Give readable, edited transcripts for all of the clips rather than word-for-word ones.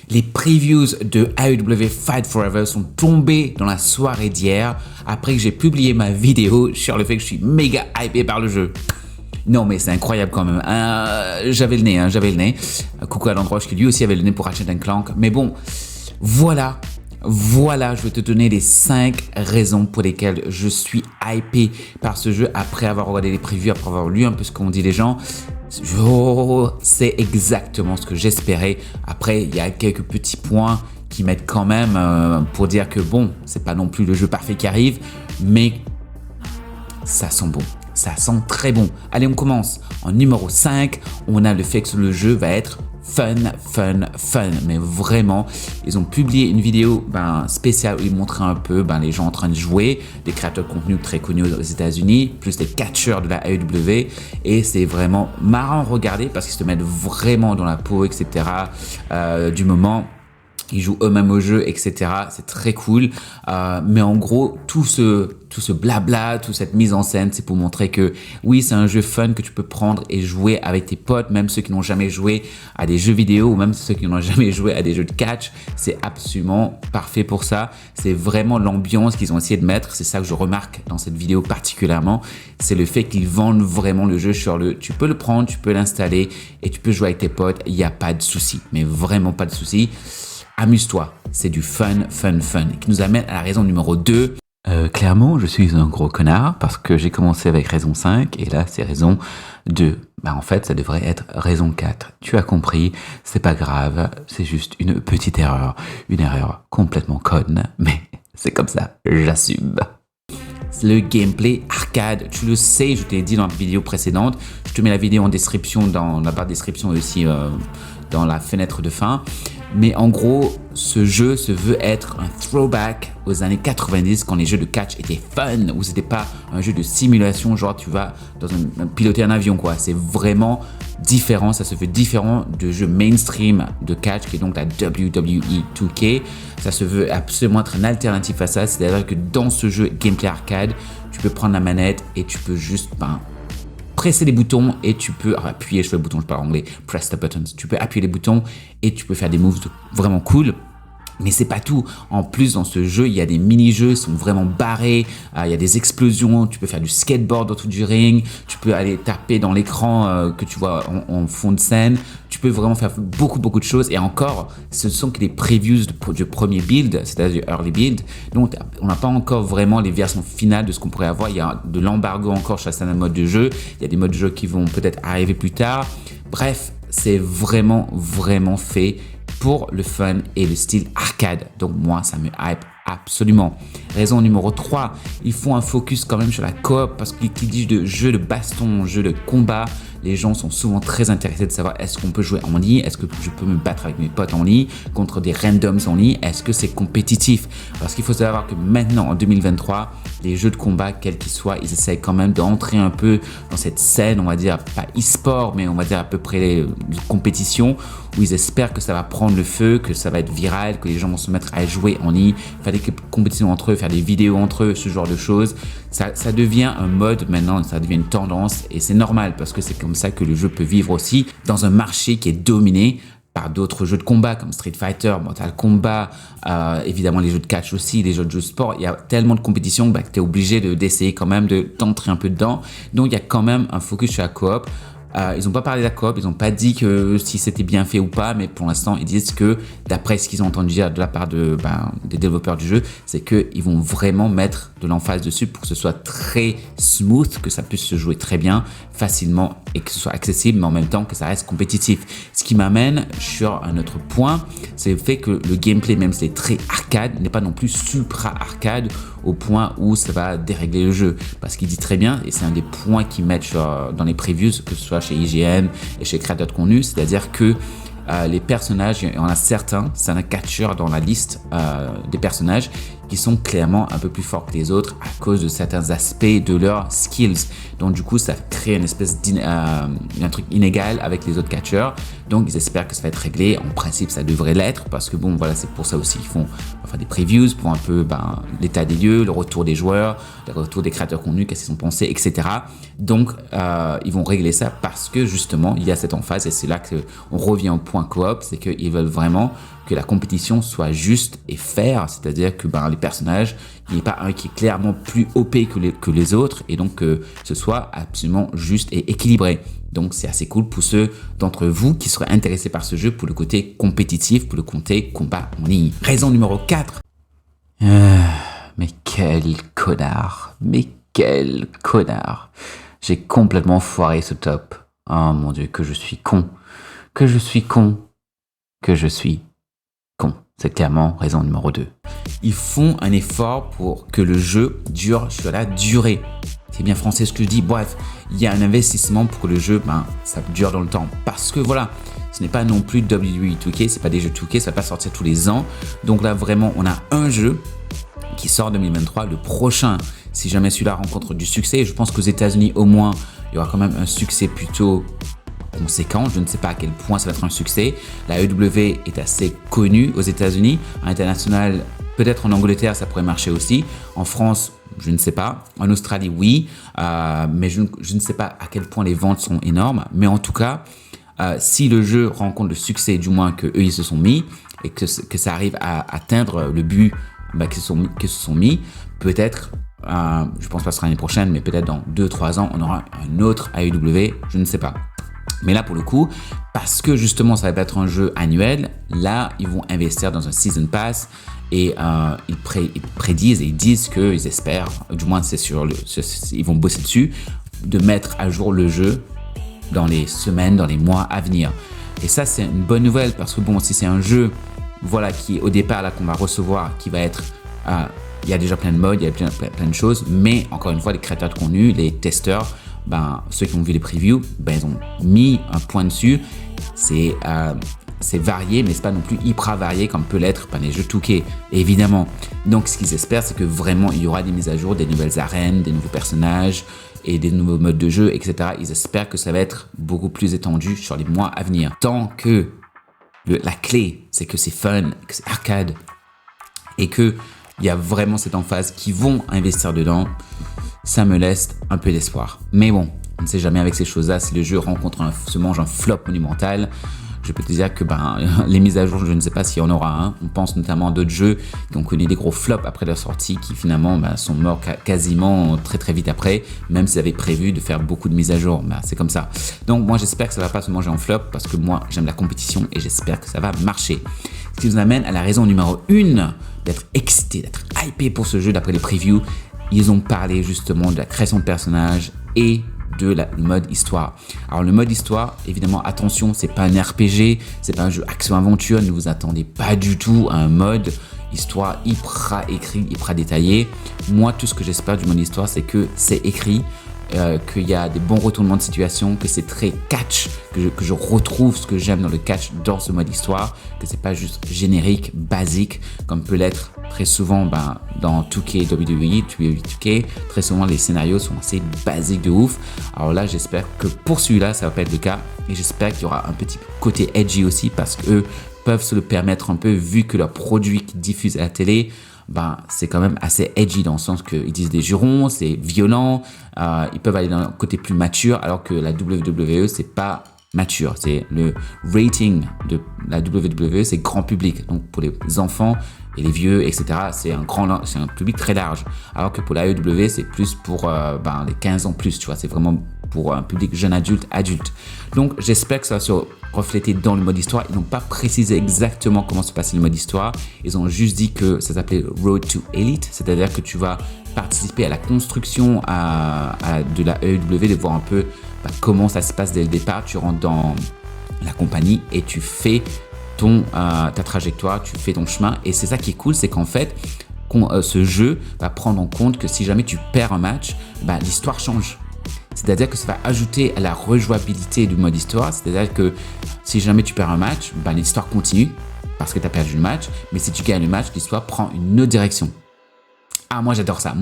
Les previews de AEW Fight Forever sont tombés dans la soirée d'hier après que j'ai publié ma vidéo sur le fait que je suis méga hypé par le jeu. Non mais c'est incroyable quand même. J'avais le nez. Coucou à l'Androche qui lui aussi avait le nez pour Ratchet & Clank. Mais bon, voilà, je vais te donner les 5 raisons pour lesquelles je suis hypé par ce jeu après avoir regardé les previews, après avoir lu un peu ce qu'ont dit les gens. C'est exactement ce que j'espérais. Après, il y a quelques petits points qui m'aident quand même pour dire que bon, c'est pas non plus le jeu parfait qui arrive, mais ça sent bon. Ça sent très bon. Allez, on commence. En numéro 5, on a le fait que le jeu va être fun. Mais vraiment, ils ont publié une vidéo spéciale où ils montraient un peu les gens en train de jouer, des créateurs de contenu très connus aux États-Unis, plus les catcheurs de la AEW. Et c'est vraiment marrant à regarder parce qu'ils se mettent vraiment dans la peau, etc. Du moment. Ils jouent eux-mêmes au jeu, etc. C'est très cool. Mais en gros, tout ce blabla, toute cette mise en scène, c'est pour montrer que oui, c'est un jeu fun que tu peux prendre et jouer avec tes potes, même ceux qui n'ont jamais joué à des jeux vidéo ou même ceux qui n'ont jamais joué à des jeux de catch. C'est absolument parfait pour ça. C'est vraiment l'ambiance qu'ils ont essayé de mettre. C'est ça que je remarque dans cette vidéo particulièrement. C'est le fait qu'ils vendent vraiment le jeu sur tu peux le prendre, tu peux l'installer et tu peux jouer avec tes potes. Il n'y a pas de souci, mais vraiment pas de souci. Amuse-toi, c'est du fun, qui nous amène à la raison numéro 2. Clairement, je suis un gros connard parce que j'ai commencé avec raison 5 et là, c'est raison 2. En fait, ça devrait être raison 4. Tu as compris, c'est pas grave, c'est juste une petite erreur. Une erreur complètement conne, mais c'est comme ça, j'assume. Le gameplay arcade, tu le sais, je t'ai dit dans la vidéo précédente. Je te mets la vidéo en description, dans la barre de description et aussi dans la fenêtre de fin. Mais en gros, ce jeu se veut être un throwback aux années 90 quand les jeux de catch étaient fun, où c'était pas un jeu de simulation, genre tu vas piloter un avion quoi. C'est vraiment différent, ça se fait différent de jeux mainstream de catch qui est donc la WWE 2K. Ça se veut absolument être une alternative à ça, c'est-à-dire que dans ce jeu gameplay arcade, tu peux prendre la manette et tu peux juste presser les boutons et tu peux appuyer sur le bouton, je parle anglais, press the buttons. Tu peux appuyer les boutons et tu peux faire des moves vraiment cool. Mais c'est pas tout. En plus, dans ce jeu, il y a des mini-jeux, ils sont vraiment barrés. Il y a des explosions. Tu peux faire du skateboard autour du ring. Tu peux aller taper dans l'écran que tu vois en fond de scène. Tu peux vraiment faire beaucoup de choses. Et encore, ce sont que les previews du premier build, c'est-à-dire du early build. Donc, on n'a pas encore vraiment les versions finales de ce qu'on pourrait avoir. Il y a de l'embargo encore sur certains modes de jeu. Il y a des modes de jeu qui vont peut-être arriver plus tard. Bref, c'est vraiment fait pour le fun et le style arcade. Donc moi, ça me hype absolument. Raison numéro 3, ils font un focus quand même sur la coop parce qu'ils disent de jeu de baston, jeu de combat. Les gens sont souvent très intéressés de savoir est-ce qu'on peut jouer en ligne, est-ce que je peux me battre avec mes potes en ligne contre des randoms en ligne, est-ce que c'est compétitif? Parce qu'il faut savoir que maintenant en 2023, les jeux de combat, quels qu'ils soient, ils essayent quand même d'entrer un peu dans cette scène, on va dire pas e-sport, mais on va dire à peu près de compétition, où ils espèrent que ça va prendre le feu, que ça va être viral, que les gens vont se mettre à jouer en ligne, faire des compétitions entre eux, faire des vidéos entre eux, ce genre de choses. Ça devient un mode maintenant, ça devient une tendance et c'est normal parce que c'est comme ça que le jeu peut vivre aussi dans un marché qui est dominé par d'autres jeux de combat comme Street Fighter, Mortal Kombat, évidemment les jeux de catch aussi, les jeux de sport. Il y a tellement de compétitions que tu es obligé d'essayer quand même d'entrer un peu dedans. Donc il y a quand même un focus sur la coop. Ils n'ont pas parlé de la coop, ils n'ont pas dit que si c'était bien fait ou pas, mais pour l'instant, ils disent que d'après ce qu'ils ont entendu dire de la part des développeurs du jeu, c'est qu'ils vont vraiment mettre de l'emphase dessus pour que ce soit très smooth, que ça puisse se jouer très bien, facilement et que ce soit accessible, mais en même temps que ça reste compétitif. Ce qui m'amène sur un autre point, c'est le fait que le gameplay, même si c'est très arcade, n'est pas non plus supra arcade au point où ça va dérégler le jeu. Parce qu'il dit très bien, et c'est un des points qu'ils mettent dans les previews, que ce soit chez IGN et chez créateurs de contenu, c'est-à-dire que les personnages, il y en a certains catcheurs dans la liste des personnages qui sont clairement un peu plus forts que les autres à cause de certains aspects de leurs skills. Donc du coup, ça crée une espèce d'un truc inégal avec les autres catcheurs. Donc ils espèrent que ça va être réglé. En principe, ça devrait l'être parce que bon, voilà, c'est pour ça aussi qu'ils font des previews pour un peu l'état des lieux, le retour des joueurs, le retour des créateurs de contenu, qu'est-ce qu'ils ont pensé, etc. Donc ils vont régler ça parce que justement, il y a cette emphase et c'est là qu'on revient au point coop, c'est qu'ils veulent vraiment que la compétition soit juste et fair, c'est-à-dire que les personnages, il n'y ait pas un qui est clairement plus OP que les autres, et donc que ce soit absolument juste et équilibré. Donc c'est assez cool pour ceux d'entre vous qui seraient intéressés par ce jeu pour le côté compétitif, pour le côté combat en ligne. Raison numéro 4. Mais quel connard. Mais quel connard. J'ai complètement foiré ce top. Oh mon Dieu, que je suis con. Que je suis con. Que je suis con. C'est clairement raison numéro 2. Ils font un effort pour que le jeu dure sur la durée. C'est bien français ce que je dis. Bref, il y a un investissement pour que le jeu, ça dure dans le temps. Parce que voilà, ce n'est pas non plus WWE 2K, c'est pas des jeux 2K, ça va pas sortir tous les ans. Donc là, vraiment, on a un jeu qui sort en 2023, le prochain. Si jamais celui-là rencontre du succès, je pense qu'aux États-Unis, au moins, il y aura quand même un succès plutôt conséquent. Je ne sais pas à quel point ça va être un succès. La AEW est assez connue aux États-Unis. À l'international, peut-être en Angleterre, ça pourrait marcher aussi. En France, je ne sais pas. En Australie, oui. Mais je ne sais pas à quel point les ventes sont énormes. Mais en tout cas, si le jeu rencontre le succès, du moins qu'eux, ils se sont mis, et que ça arrive à atteindre le but qu'ils se sont mis, peut-être, je pense pas que ce sera l'année prochaine, mais peut-être dans 2-3 ans, on aura un autre AEW, je ne sais pas. Mais là, pour le coup, parce que justement, ça va être un jeu annuel, là, ils vont investir dans un Season Pass et ils prédisent et ils disent qu'ils espèrent, du moins ils vont bosser dessus, de mettre à jour le jeu dans les semaines, dans les mois à venir. Et ça, c'est une bonne nouvelle parce que si c'est un jeu qui au départ là qu'on va recevoir, qui va être il y a déjà plein de modes, il y a plein de choses, mais encore une fois, les créateurs de contenu, les testeurs, ceux qui ont vu les previews, ils ont mis un point dessus. C'est varié, mais c'est pas non plus hyper varié comme peut l'être les jeux 2K, évidemment. Donc ce qu'ils espèrent, c'est que vraiment il y aura des mises à jour, des nouvelles arènes, des nouveaux personnages et des nouveaux modes de jeu, etc. Ils espèrent que ça va être beaucoup plus étendu sur les mois à venir. Tant que la clé, c'est que c'est fun, que c'est arcade et qu'il y a vraiment cette emphase qui vont investir dedans, ça me laisse un peu d'espoir. Mais bon, on ne sait jamais avec ces choses-là. Si le jeu se mange un flop monumental, je peux te dire que les mises à jour, je ne sais pas s'il y en aura un. On pense notamment à d'autres jeux qui ont connu des gros flops après leur sortie, qui finalement sont morts quasiment très très vite après, même s'ils avaient prévu de faire beaucoup de mises à jour. C'est comme ça. Donc moi j'espère que ça ne va pas se manger en flop, parce que moi j'aime la compétition et j'espère que ça va marcher. Ce qui nous amène à la raison numéro 1 d'être excité, d'être hypé pour ce jeu d'après les previews. Ils ont parlé justement de la création de personnages et de le mode histoire. Alors le mode histoire, évidemment, attention, c'est pas un RPG, c'est pas un jeu action-aventure, ne vous attendez pas du tout à un mode histoire hyper écrit, hyper détaillé. Moi, tout ce que j'espère du mode histoire, c'est que c'est écrit, qu'il y a des bons retournements de situation, que c'est très catch, que je retrouve ce que j'aime dans le catch dans ce mode histoire, que c'est pas juste générique, basique, comme peut l'être très souvent dans 2K, WWE, 2K, très souvent les scénarios sont assez basiques de ouf. Alors là, j'espère que pour celui-là, ça va pas être le cas, et j'espère qu'il y aura un petit côté edgy aussi, parce qu'eux peuvent se le permettre un peu, vu que leurs produits qu'ils diffusent à la télé, c'est quand même assez edgy dans le sens qu'ils disent des jurons, c'est violent, ils peuvent aller dans un côté plus mature, alors que la WWE, c'est pas mature, c'est le rating de la WWE, c'est grand public, donc pour les enfants et les vieux, etc., c'est un public très large, alors que pour la AEW, c'est plus pour les 15 ans plus, tu vois, c'est vraiment pour un public jeune adulte. Donc j'espère que ça va se refléter dans le mode histoire. Ils n'ont pas précisé exactement comment se passait le mode histoire. Ils ont juste dit que ça s'appelait Road to Elite, c'est-à-dire que tu vas participer à la construction de la AEW, de voir un peu comment ça se passe dès le départ. Tu rentres dans la compagnie et tu fais ta trajectoire, tu fais ton chemin. Et c'est ça qui est cool, c'est qu'en fait, ce jeu va prendre en compte que si jamais tu perds un match, l'histoire change. C'est-à-dire que ça va ajouter à la rejouabilité du mode histoire. C'est-à-dire que si jamais tu perds un match, l'histoire continue parce que tu as perdu le match. Mais si tu gagnes le match, l'histoire prend une autre direction. Ah, moi j'adore ça.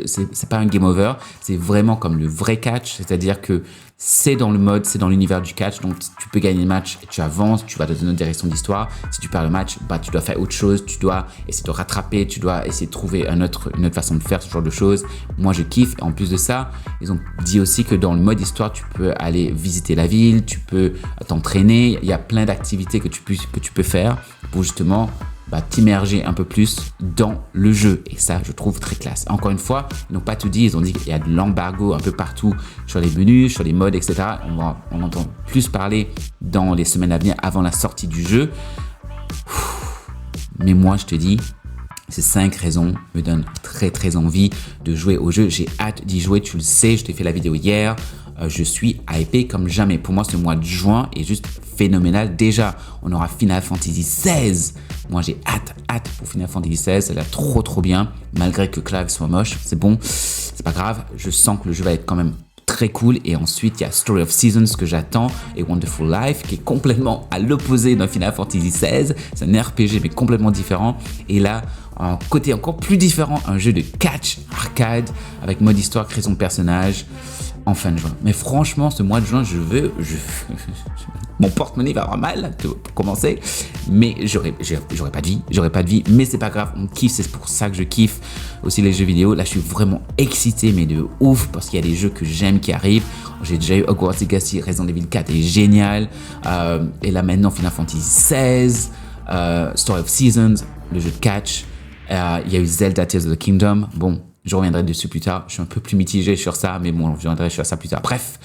C'est pas un game over, c'est vraiment comme le vrai catch, c'est-à-dire que c'est dans le mode, c'est dans l'univers du catch, donc tu peux gagner le match, tu avances, tu vas dans une autre direction d'histoire. Si tu perds le match, bah tu dois faire autre chose, tu dois essayer de rattraper, tu dois essayer de trouver une autre façon de faire ce genre de choses. Moi je kiffe. Et en plus de ça, ils ont dit aussi que dans le mode histoire, tu peux aller visiter la ville, tu peux t'entraîner. Il y a plein d'activités que tu peux faire pour justement t'immerger un peu plus dans le jeu. Et ça, je trouve très classe. Encore une fois, ils n'ont pas tout dit. Ils ont dit qu'il y a de l'embargo un peu partout sur les menus, sur les modes, etc. On entend plus parler dans les semaines à venir avant la sortie du jeu. Mais moi, je te dis, ces 5 raisons me donnent très, très envie de jouer au jeu. J'ai hâte d'y jouer. Tu le sais, je t'ai fait la vidéo hier. Je suis hypé comme jamais. Pour moi, ce mois de juin est juste phénoménal. Déjà, on aura Final Fantasy XVI. Moi, j'ai hâte pour Final Fantasy XVI. Ça a l'air trop bien. Malgré que Clive soit moche, c'est bon. C'est pas grave. Je sens que le jeu va être quand même très cool. Et ensuite, il y a Story of Seasons que j'attends et Wonderful Life qui est complètement à l'opposé d'un Final Fantasy XVI. C'est un RPG mais complètement différent. Et là, un côté encore plus différent, un jeu de catch arcade avec mode histoire, création de personnages en fin de juin. Mais franchement, ce mois de juin, mon porte-monnaie va avoir mal pour commencer, mais j'aurais pas de vie, mais c'est pas grave, on kiffe, c'est pour ça que je kiffe aussi les jeux vidéo. Là, je suis vraiment excité, mais de ouf, parce qu'il y a des jeux que j'aime qui arrivent. J'ai déjà eu Hogwarts Legacy, Resident Evil 4 est génial, et là maintenant Final Fantasy XVI, Story of Seasons, le jeu de catch, il y a eu Zelda Tears of the Kingdom. Bon, je reviendrai dessus plus tard. Je suis un peu plus mitigé sur ça, mais bon, je reviendrai sur ça plus tard. Bref,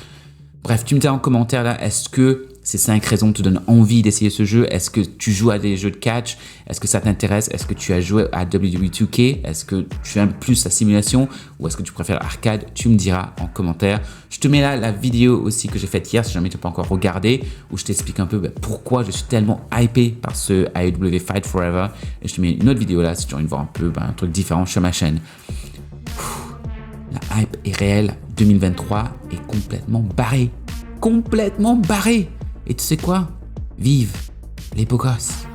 tu me dis en commentaire là, est-ce que ces 5 raisons te donnent envie d'essayer ce jeu? Est-ce que tu joues à des jeux de catch? Est-ce que ça t'intéresse? Est-ce que tu as joué à WWE 2K? Est-ce que tu aimes plus la simulation ou est-ce que tu préfères l'arcade? Tu me diras en commentaire. Je te mets là la vidéo aussi que j'ai faite hier, si jamais tu n'as pas encore regardé, où je t'explique un peu pourquoi je suis tellement hypé par ce AEW Fight Forever. Et je te mets une autre vidéo là si tu as envie de voir un peu un truc différent sur ma chaîne. La hype est réelle. 2023 est complètement barré. Et tu sais quoi? Vive les beaux gosses.